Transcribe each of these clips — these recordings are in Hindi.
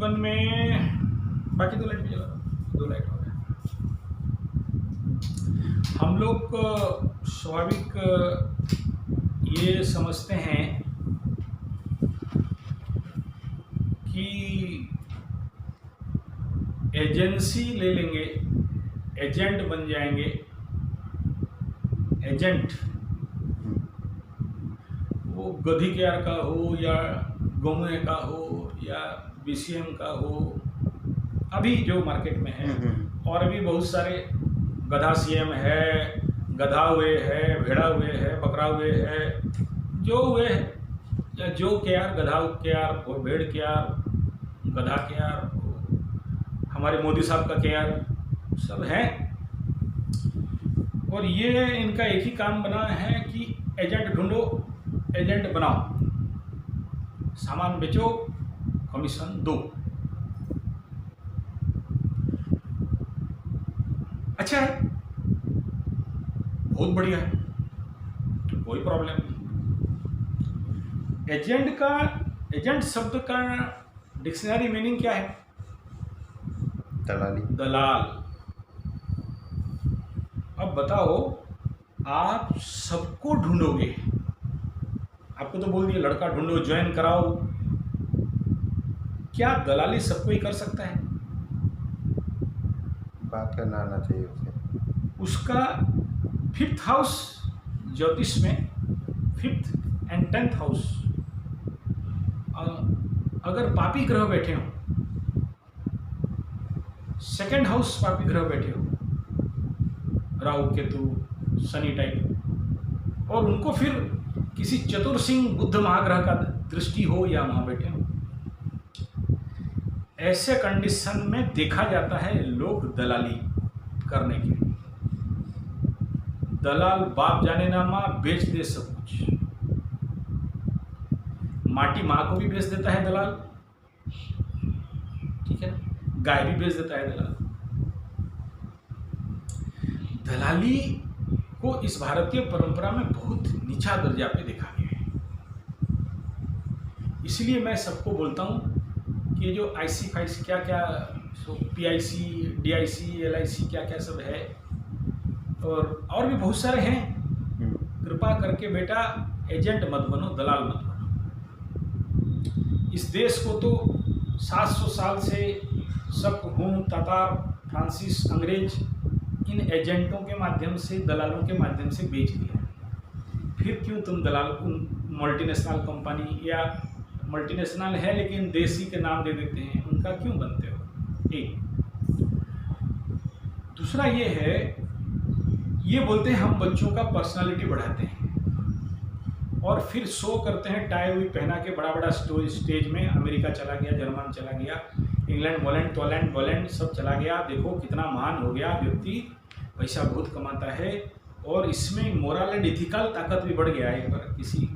जीवन में बाकी दो लाइट भी जला दो लाइट हो गया। हम लोग स्वाभाविक ये समझते हैं कि एजेंसी ले लेंगे, एजेंट बन जाएंगे। एजेंट वो गधी केयर का हो या गोमुए का हो या बीसीएम का हो, अभी जो मार्केट में है। और अभी बहुत सारे गधा सीएम है, गधा हुए है, भेड़ा हुए है, बकरा हुए है, जो हुए है या जो केयर, गधा केयर हो, भेड़ केयर, गधा केयर, हमारे मोदी साहब का केयर, सब है। और ये इनका एक ही काम बना है कि एजेंट ढूंढो, एजेंट बनाओ, सामान बेचो, कमीशन दो। अच्छा है, बहुत बढ़िया है, कोई प्रॉब्लम नहीं। एजेंट शब्द का डिक्शनरी मीनिंग क्या है? दलाली, दलाल। अब बताओ, आप सबको ढूंढोगे, आपको तो बोल दिया लड़का ढूंढो, ज्वाइन कराओ, क्या दलाली सबको ही कर सकता है? बात करना आना चाहिए उसे। उसका 5th हाउस ज्योतिष में, 5th एंड 10th हाउस अगर पापी ग्रह बैठे हो, 2nd हाउस पापी ग्रह बैठे हो, राहु केतु शनि टाइप, और उनको फिर किसी चतुर सिंह बुद्ध महाग्रह का दृष्टि हो या वहां बैठे हो, ऐसे कंडीशन में देखा जाता है लोग दलाली करने के लिए। दलाल बाप जाने ना माँ, बेच दे सब कुछ। माटी माँ को भी बेच देता है दलाल, ठीक है ना, गाय भी बेच देता है दलाल। दलाली को इस भारतीय परंपरा में बहुत नीचा दर्जा पे देखा गया है। इसलिए मैं सबको बोलता हूँ कि जो आईसी फाइस क्या क्या, पीआईसी, डीआईसी, एलआईसी क्या क्या सब है, और भी बहुत सारे हैं, कृपा करके बेटा एजेंट मत बनो, दलाल मत बनो। इस देश को तो 700 साल से शक, हून, तातार, फ्रांसीस, अंग्रेज इन एजेंटों के माध्यम से, दलालों के माध्यम से बेच दिया। फिर क्यों तुम दलाल को मल्टीनेशनल कंपनी, या मल्टीनेशनल है लेकिन देसी के नाम दे देते हैं, उनका क्यों बनते हो? एक दूसरा ये है, ये बोलते हैं हम बच्चों का पर्सनालिटी बढ़ाते हैं और फिर शो करते हैं टाई हुई पहना के, बड़ा बड़ा स्टेज में अमेरिका चला गया, जर्मन चला गया, इंग्लैंड, हॉलैंड, टॉलैंड, बॉलैंड सब चला गया, देखो कितना महान हो गया व्यक्ति, पैसा बहुत कमाता है। और इसमें मोरल एंड इथिकल ताकत भी बढ़ गया है। एक बार किसी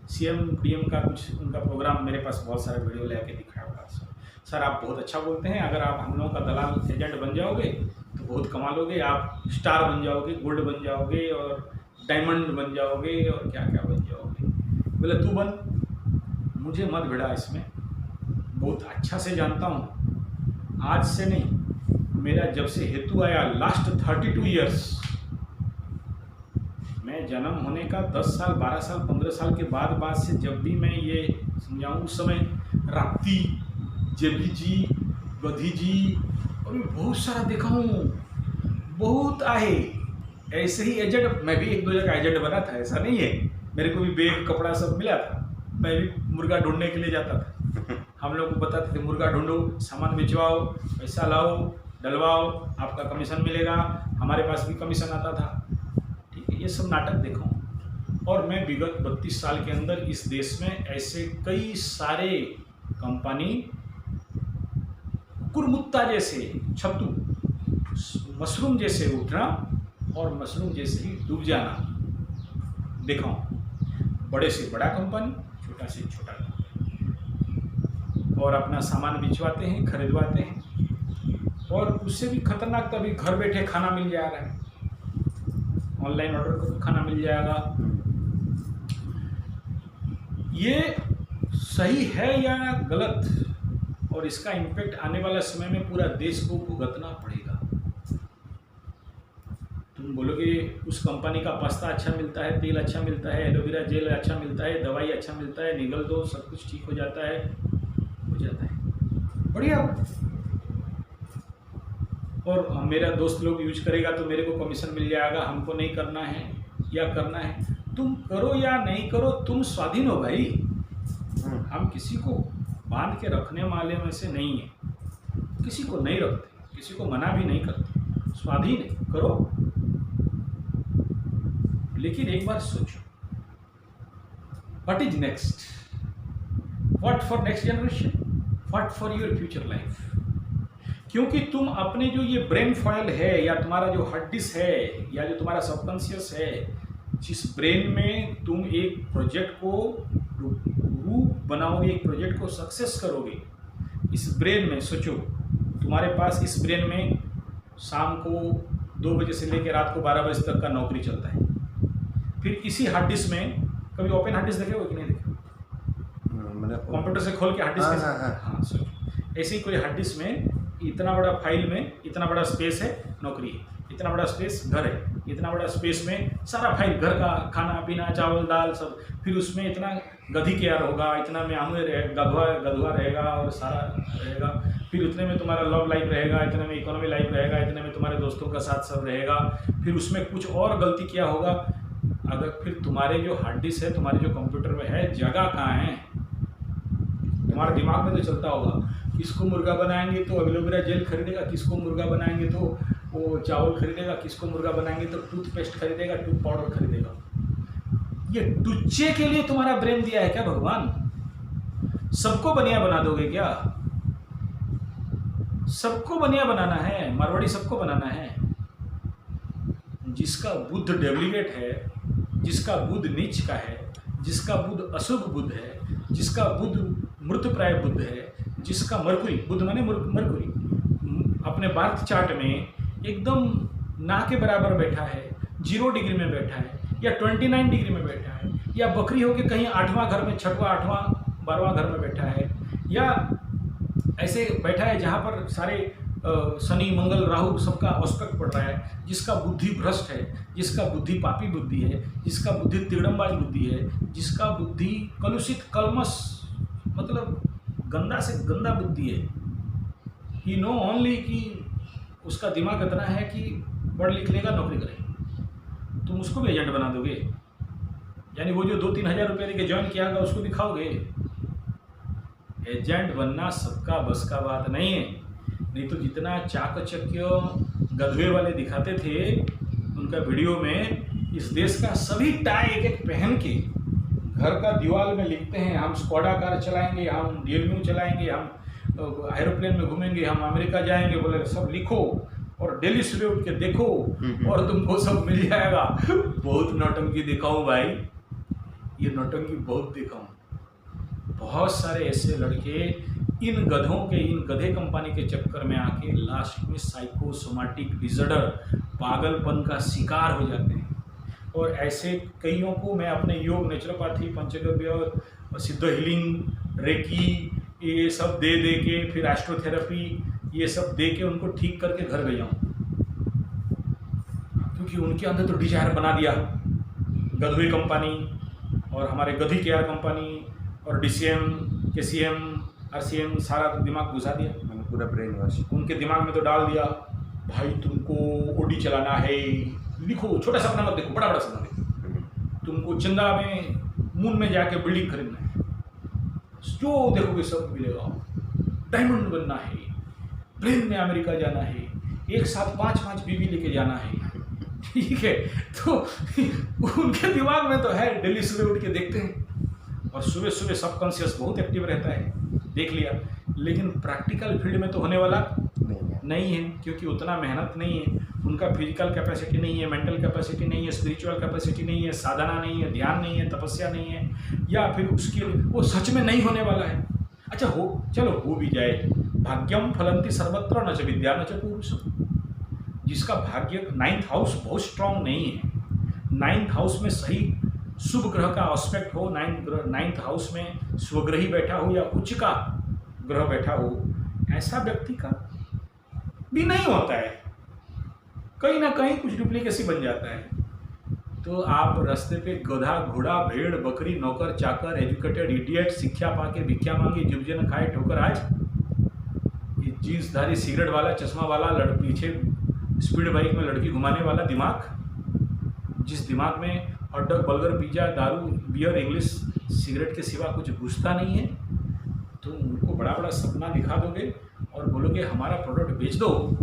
सीएम डीएम का कुछ उनका प्रोग्राम, मेरे पास बहुत सारे वीडियो लेके दिखाया होगा। सर आप बहुत अच्छा बोलते हैं, अगर आप हम लोगों का दलाल एजेंट बन जाओगे तो बहुत कमा लोगे, आप स्टार बन जाओगे, गोल्ड बन जाओगे और डायमंड बन जाओगे और क्या क्या बन जाओगे। बोले तू बन, मुझे मत भिड़ा इसमें, बहुत अच्छा से जानता हूँ। आज से नहीं, मेरा जब से हेतु आया लास्ट 32 ईयर्स, मैं जन्म होने का 10 साल, 12 साल, 15 साल के बाद से जब भी मैं ये समझाऊँ, उस समय राप्ती, जेबी जी, गधी जी, और मैं बहुत सारा देखा हूँ, बहुत आए ऐसे ही एजेंट। मैं भी 1-2 जगह एजेंट बना था, ऐसा नहीं है, मेरे को भी बैग कपड़ा सब मिला था, मैं भी मुर्गा ढूंढने के लिए जाता था। हम लोग को बताते थे मुर्गा ढूंढो, सामान बेचवाओ, पैसा लाओ, डलवाओ, आपका कमीशन मिलेगा, हमारे पास भी कमीशन आता था, ठीक है। ये सब नाटक देखा हूँ। और मैं विगत 32 साल के अंदर इस देश में ऐसे कई सारे कंपनी, कुकुरमुत्ता जैसे, छत्तू, मशरूम जैसे उठना और मशरूम जैसे ही डूब जाना देखा हूँ। बड़े से बड़ा कंपनी, छोटा से छोटा कंपनी, और अपना सामान बिचवाते हैं, खरीदवाते हैं, और उससे भी खतरनाक तो अभी घर बैठे खाना मिल जा रहा है, ऑनलाइन ऑर्डर करो खाना मिल जाएगा। ये सही है या गलत, और इसका इम्पैक्ट आने वाला समय में पूरा देश को भुगतना पड़ेगा। तुम बोलोगे उस कंपनी का पास्ता अच्छा मिलता है, तेल अच्छा मिलता है, एलोवेरा जेल अच्छा मिलता है, दवाई अच्छा मिलता है, निगल दो सब कुछ ठीक हो जाता है, बढ़िया। और मेरा दोस्त लोग यूज करेगा तो मेरे को कमीशन मिल जाएगा, हमको नहीं करना है या करना है। तुम करो या नहीं करो, तुम स्वाधीन हो भाई। हम किसी को बांध के रखने वाले में से नहीं है, किसी को नहीं रखते, किसी को मना भी नहीं करते, स्वाधीन है, करो। लेकिन एक बार सोचो, what is next, what for next generation, what for your future life. क्योंकि तुम अपने जो ये ब्रेन फॉयल है या तुम्हारा जो हार्ड डिस्क है या जो तुम्हारा सबकॉन्शियस है, जिस ब्रेन में तुम एक प्रोजेक्ट को रूप बनाओगे, एक प्रोजेक्ट को सक्सेस करोगे, इस ब्रेन में सोचो, तुम्हारे पास इस ब्रेन में शाम को 2 बजे से लेकर रात को 12 बजे तक का नौकरी चलता है। फिर इसी हार्ड डिस्क में, कभी ओपन हार्ड डिस्क देखे हो कि नहीं देखे? कंप्यूटर से खोल के हार्ड डिस्क, हाँ सोचो ऐसे ही कोई हार्ड डिस्क में इतना बड़ा फाइल में इतना बड़ा स्पेस है, नौकरी है, इतना बड़ा स्पेस घर है, इतना बड़ा स्पेस में सारा फाइल, घर का खाना पीना चावल दाल सब, फिर उसमें इतना गधी केयर होगा, इतना में आमूल गधुआ रहेगा और सारा रहेगा, फिर उतने में तुम्हारा लव लाइफ रहेगा, इतने में इकोनॉमी लाइफ रहेगा, इतने में तुम्हारे दोस्तों का साथ सब रहेगा, फिर उसमें कुछ और गलती किया होगा। अगर फिर तुम्हारे जो हार्ड डिस्क है, तुम्हारे जो कंप्यूटर में है, जगह कहाँ है? तुम्हारे दिमाग में तो चलता होगा, किसको मुर्गा बनाएंगे तो एलोवेरा जेल खरीदेगा, किसको मुर्गा बनाएंगे तो वो चावल खरीदेगा, किसको मुर्गा बनाएंगे तो टूथपेस्ट खरीदेगा, टूथ पाउडर खरीदेगा। ये टुच्चे के लिए तुम्हारा ब्रेन दिया है क्या भगवान? सबको बनिया बना दोगे क्या? सबको बनिया बनाना है, मारवाड़ी सबको बनाना है। जिसका बुद्ध डेवलीगेट है, जिसका बुद्ध नीच का है, जिसका बुद्ध अशुभ बुद्ध है, जिसका बुद्ध मृतप्राय बुद्ध है, जिसका मरकुरी, बुद्ध माने मरकुरी, अपने बर्थ चार्ट में एकदम ना के बराबर बैठा है, 0 डिग्री में बैठा है, या 29 डिग्री में बैठा है, या बकरी होके कहीं 8वां घर में, 6वां 8वां 12वां घर में बैठा है, या ऐसे बैठा है जहाँ पर सारे शनि मंगल राहु सबका ऑस्पेक्ट पड़ रहा है, जिसका बुद्धि भ्रष्ट है, जिसका बुद्धि पापी बुद्धि है, जिसका बुद्धि तिगड़मबाज बुद्धि है, जिसका बुद्धि कलुषित कलमस मतलब गंदा से गंदा बुद्धि है। ही नो ओनली कि उसका दिमाग इतना है कि पढ़ लिख लेगा, नौकरी करेगा, तुम उसको भी एजेंट बना दोगे? यानी वो जो 2-3 हज़ार रुपये लेके ज्वाइन किया होगा उसको भी खाओगे? एजेंट बनना सबका बस का बात नहीं है। नहीं तो जितना चाकचक्य गधवे वाले दिखाते थे उनका वीडियो में, इस देश का सभी टाई एक एक पहन के घर का दीवार में लिखते हैं, हम स्कोडा कार चलाएंगे, हम डीएलयू चलाएंगे, हम एरोप्लेन में घूमेंगे, हम अमेरिका जाएंगे, बोले सब लिखो और डेली सुबह उठ के देखो और तुमको सब मिल जाएगा। बहुत नौटंकी देखा हूँ भाई, ये नौटंकी बहुत देखा हूँ। बहुत सारे ऐसे लड़के इन गधों के, इन गधे कंपनी के चक्कर में आके लास्ट में साइकोसोमैटिक डिसऑर्डर, पागलपन का शिकार हो जाते हैं। और ऐसे कईयों को मैं अपने योग, नेचुरोपैथी, पंचगव्य, सिद्ध हीलिंग, रेकी ये सब दे के, फिर एस्ट्रोथेरेपी ये सब दे के उनको ठीक करके घर गया हूँ। क्योंकि उनके अंदर तो डिजायर बना दिया गधवी कंपनी और हमारे गधी केयर कंपनी और DCM, KCM, RCM सारा दिमाग घुसा दिया, पूरा ब्रेन वॉश उनके दिमाग में तो डाल दिया। भाई तुमको ओडी चलाना है, लिखो, छोटा सपना मत देखो, बड़ा बड़ा सपना देखो। तुमको चंदा में, मून में जाके बिल्डिंग खरीदना है, जो देखोगे सब मिलेगा। डायमंड बनना है, प्लेन में अमेरिका जाना है, एक साथ 5-5 बीवी लेके जाना है, ठीक है। तो उनके दिमाग में तो है, डेली सुबह उठ के देखते हैं और सुबह सुबह सबकॉन्शियस बहुत एक्टिव रहता है, देख लिया। लेकिन प्रैक्टिकल फील्ड में तो होने वाला नहीं है, क्योंकि उतना मेहनत नहीं है, उनका फिजिकल कैपेसिटी नहीं है, मेंटल कैपेसिटी नहीं है, स्पिरिचुअल कैपेसिटी नहीं है, साधना नहीं है, ध्यान नहीं है, तपस्या नहीं है, या फिर उसके वो सच में नहीं होने वाला है। अच्छा हो, चलो हो भी जाए, भाग्यम फलंति सर्वत्र न च विद्या न च पुरुषम। जिसका भाग्य 9th हाउस बहुत स्ट्रांग नहीं है, 9th हाउस में सही शुभ ग्रह का एस्पेक्ट हो, 9th हाउस में स्वग्रही बैठा हो या उच्च का ग्रह बैठा हो, ऐसा व्यक्ति का भी नहीं होता है, कहीं ना कहीं कुछ डुप्लीकेसी बन जाता है। तो आप रास्ते पे गधा घोड़ा भेड़ बकरी नौकर चाकर एजुकेटेड इडियट शिक्षा पाके भिक्षा मांगी जुबजन खाए ठोकर आज ये जीन्सधारी सिगरेट वाला चश्मा वाला पीछे स्पीड बाइक में लड़की घुमाने वाला दिमाग, जिस दिमाग में हॉट डॉग बर्गर पिज्जा दारू बियर इंग्लिश सिगरेट के सिवा कुछ घुसता नहीं है, तो उनको बड़ा बड़ा सपना दिखा दोगे और बोलोगे हमारा प्रोडक्ट बेच दो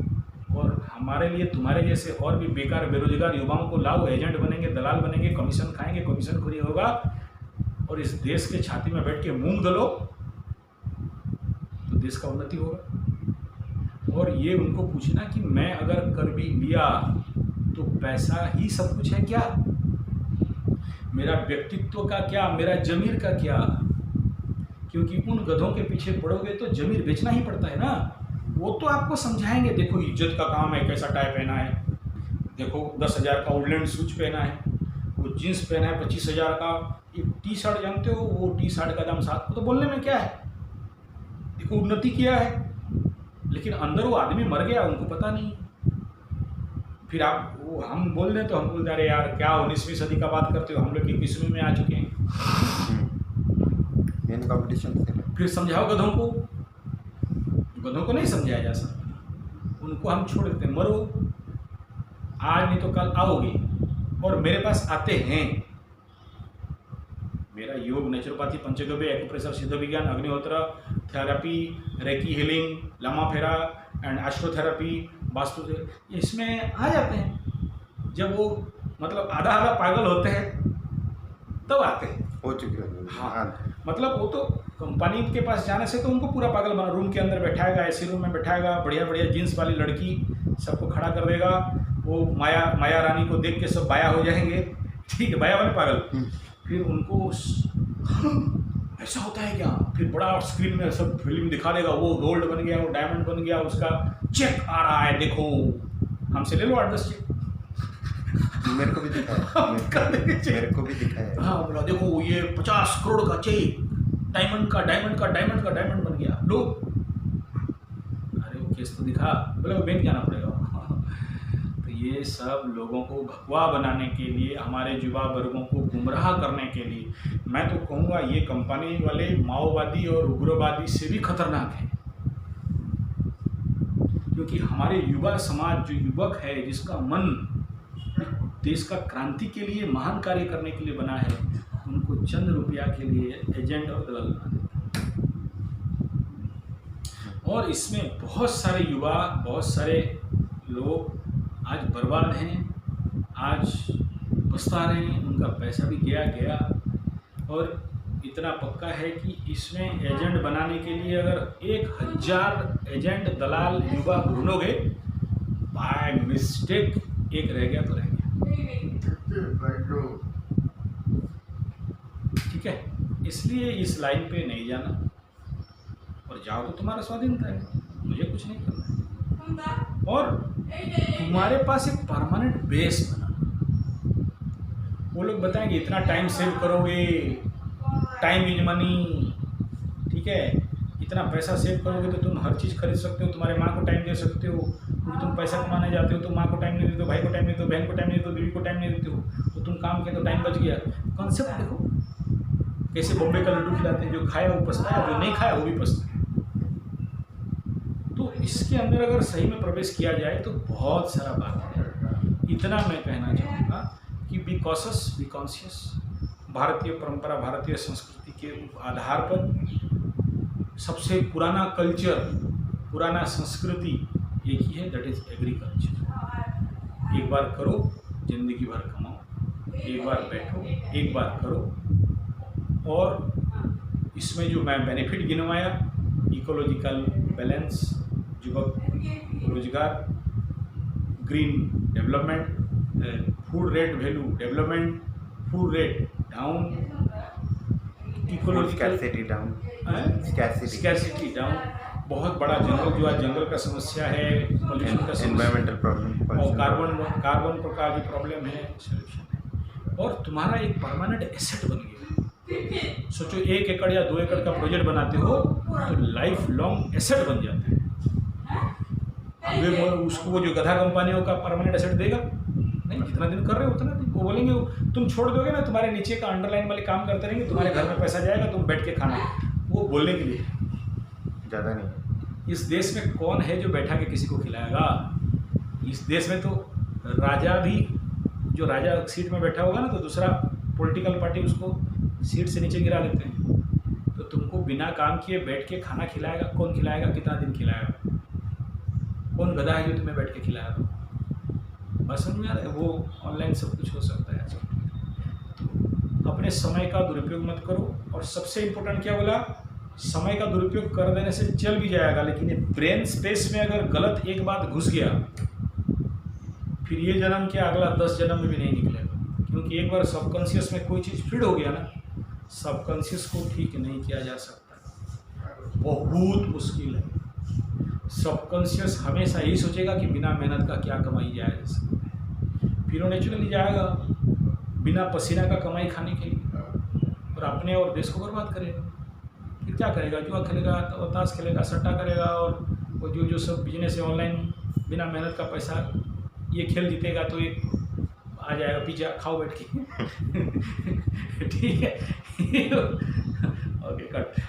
और हमारे लिए तुम्हारे जैसे और भी बेकार बेरोजगार युवाओं को लाओ, एजेंट बनेंगे दलाल बनेंगे कमीशन खाएंगे कमीशन खोरी होगा और इस देश के छाती में बैठ के मूंग दलो तो देश का उन्नति होगा। और ये उनको पूछना कि मैं अगर कर भी लिया तो पैसा ही सब कुछ है क्या, मेरा व्यक्तित्व का क्या, मेरा जमीर का क्या, क्योंकि उन गधों के पीछे पड़ोगे तो जमीर बेचना ही पड़ता है ना। वो तो आपको समझाएंगे देखो इज्जत का काम है, कैसा टाई पहना है, देखो 10,000 का वुडलैंड शूज पहना है, वो जीन्स पहना है 25,000 का, एक टी शर्ट जानते हो वो टी शर्ट का दाम 7, तो बोलने में क्या है, देखो उन्नति किया है, लेकिन अंदर वो आदमी मर गया उनको पता नहीं। फिर आप वो हम बोल दें तो हम बोलते अरे यार क्या 19वीं सदी का बात करते हो, हम लोग 21वीं में आ चुके हैं। कंपटीशन फिर समझाओ गधों को नहीं समझाया जा सकता, उनको हम छोड़ देते हैं, मरो आज नहीं तो कल आओगे। और मेरे पास आते हैं, मेरा योग नेचुरोपैथी पंचगव्य एक्यूप्रेशर सिद्ध विज्ञान अग्निहोत्र थेरेपी रेकी हीलिंग लम्मा फेरा एंड एस्ट्रोथेरेपी वास्तु इसमें आ जाते हैं। जब वो मतलब आधा आधा पागल होते हैं तब आते हैं, हो चुके हैं। हाँ मतलब वो तो कंपनी के पास जाने से तो उनको पूरा पागल बना, रूम के अंदर बैठाएगा, एसी रूम में बैठाएगा, बढ़िया बढ़िया जीन्स वाली लड़की सबको खड़ा कर देगा, वो माया रानी को देख के सब बाया हो जाएंगे, ठीक है बाया वाले पागल। फिर उनको ऐसा होता है क्या, फिर बड़ा स्क्रीन में सब फिल्म दिखा देगा, वो गोल्ड बन गया, वो डायमंड बन गया, उसका चेक आ रहा है, देखो हमसे ले लो 8-10 चेक। मेरे को भी दिखा है, मेरे को भी दिखा है। हाँ बोला देखो ये 50 करोड़ का चेक डायमंड का डायमंड बन गया, लो। अरे वो केस तो दिखा, बोले वो बैंक जाना पड़ेगा। तो ये सब लोगों को भगवा बनाने के लिए, हमारे युवा वर्गों को गुमराह करने के लिए, मैं तो कहूँगा ये कंपनी वाले माओवादी और उग्रवादी से भी खतरनाक है, क्योंकि हमारे युवा समाज जो युवक है जिसका मन देश का क्रांति के लिए महान कार्य करने के लिए बना है, उनको चंद रुपया के लिए एजेंट और दलाल बना देते हैं। और इसमें बहुत सारे युवा बहुत सारे लोग आज बर्बाद हैं, आज पछता रहे हैं, उनका पैसा भी गया। और इतना पक्का है कि इसमें एजेंट बनाने के लिए अगर 1000 एजेंट दलाल युवा ढूंढोगे, बाय मिस्टेक एक रह गया तो रह गया, ठीक है। इसलिए इस लाइन पे नहीं जाना, और जाओ तो तुम्हारा स्वाधीनता है, मुझे कुछ नहीं करना है। और तुम्हारे पास एक परमानेंट बेस बना, वो लोग बताएंगे इतना टाइम सेव करोगे, टाइम इज मनी, ठीक है, इतना पैसा सेव करोगे तो तुम हर चीज़ खरीद सकते हो, तुम्हारे माँ को टाइम दे सकते हो, क्योंकि तुम पैसा कमाने जाते हो तो माँ को टाइम नहीं देते हो, भाई को टाइम नहीं देते हो, बहन को टाइम नहीं देते हो, बीवी को टाइम नहीं देते हो, तो तुम काम किया तो टाइम बच गया। कॉन्सेप्ट देखो कैसे बॉम्बे का लड्डू खिलाते हैं, जो खाया वो पछता है, जो नहीं खाया वो भी पछता है। तो इसके अंदर अगर सही में प्रवेश किया जाए तो बहुत सारा बात है। इतना मैं कहना चाहूँगा कि बी कॉशस बी कॉन्शियस। भारतीय परंपरा भारतीय संस्कृति के आधार पर सबसे पुराना कल्चर, पुराना संस्कृति एक ही है, दैट इज एग्रीकल्चर। एक बार करो जिंदगी भर कमाओ, एक बार बैठो एक बार करो। और इसमें जो मैं बेनिफिट गिनवाया, इकोलॉजिकल बैलेंस, युवक रोजगार, green development, food rate value development, food rate down, ecological scarcity down, बहुत बड़ा जंगल जो है, जंगल का समस्या है, पोल्यूशन का एनवायरमेंटल प्रॉब्लम और कार्बन का जो प्रॉब्लम है, सोल्यूशन है। और तुम्हारा एक परमानेंट एसेट बन गया, सोचो 1 एकड़ या 2 एकड़ का प्रोजेक्ट बनाते हो तो लाइफ लॉन्ग एसेट बन जाता है। उसको वो जो गधा कंपनियों का परमानेंट एसेट देगा नहीं, जितना दिन कर रहे हो उतना दिन। वो बोलेंगे तुम छोड़ दोगे ना, तुम्हारे नीचे का अंडरलाइन वाले काम करते रहेंगे, तुम्हारे घर में पैसा जाएगा, तुम बैठ के खाना। वो बोलने के लिए ज़्यादा नहीं। इस देश में कौन है जो बैठा के किसी को खिलाएगा? इस देश में तो राजा भी, जो राजा सीट में बैठा होगा ना, तो दूसरा पॉलिटिकल पार्टी उसको सीट से नीचे गिरा देते हैं। तो तुमको बिना काम किए बैठ के खाना खिलाएगा कौन? खिलाएगा कितना दिन खिलाएगा? कौन गधा है जो तुम्हें बैठ के खिलाएगा? बस समझ में आ रहा है? वो ऑनलाइन सब कुछ हो सकता है आजकल। तो अपने समय का दुरुपयोग मत करो। और सबसे इम्पोर्टेंट क्या बोला? समय का दुरुपयोग कर देने से चल भी जाएगा, लेकिन ये ब्रेन स्पेस में अगर गलत एक बात घुस गया, फिर ये जन्म क्या अगला 10 जन्म में भी नहीं निकलेगा। क्योंकि एक बार सबकॉन्शियस में कोई चीज़ फीड हो गया ना, सबकॉन्शियस को ठीक नहीं किया जा सकता, बहुत मुश्किल है। सबकॉन्शियस हमेशा यही सोचेगा कि बिना मेहनत का क्या कमाई जाए जा सकता है, फिर वो नेचुरली जाएगा बिना पसीना का कमाई खाने के लिए, और अपने और देश को बर्बाद करेगा। फिर क्या करेगा? जुआ खेलेगा, ताश खेलेगा, सट्टा करेगा, और वो जो सब बिजनेस है ऑनलाइन, बिना मेहनत का पैसा, ये खेल जीतेगा तो एक आ जाएगा पिज्जा खाओ बैठ के। ठीक है। Okay cut.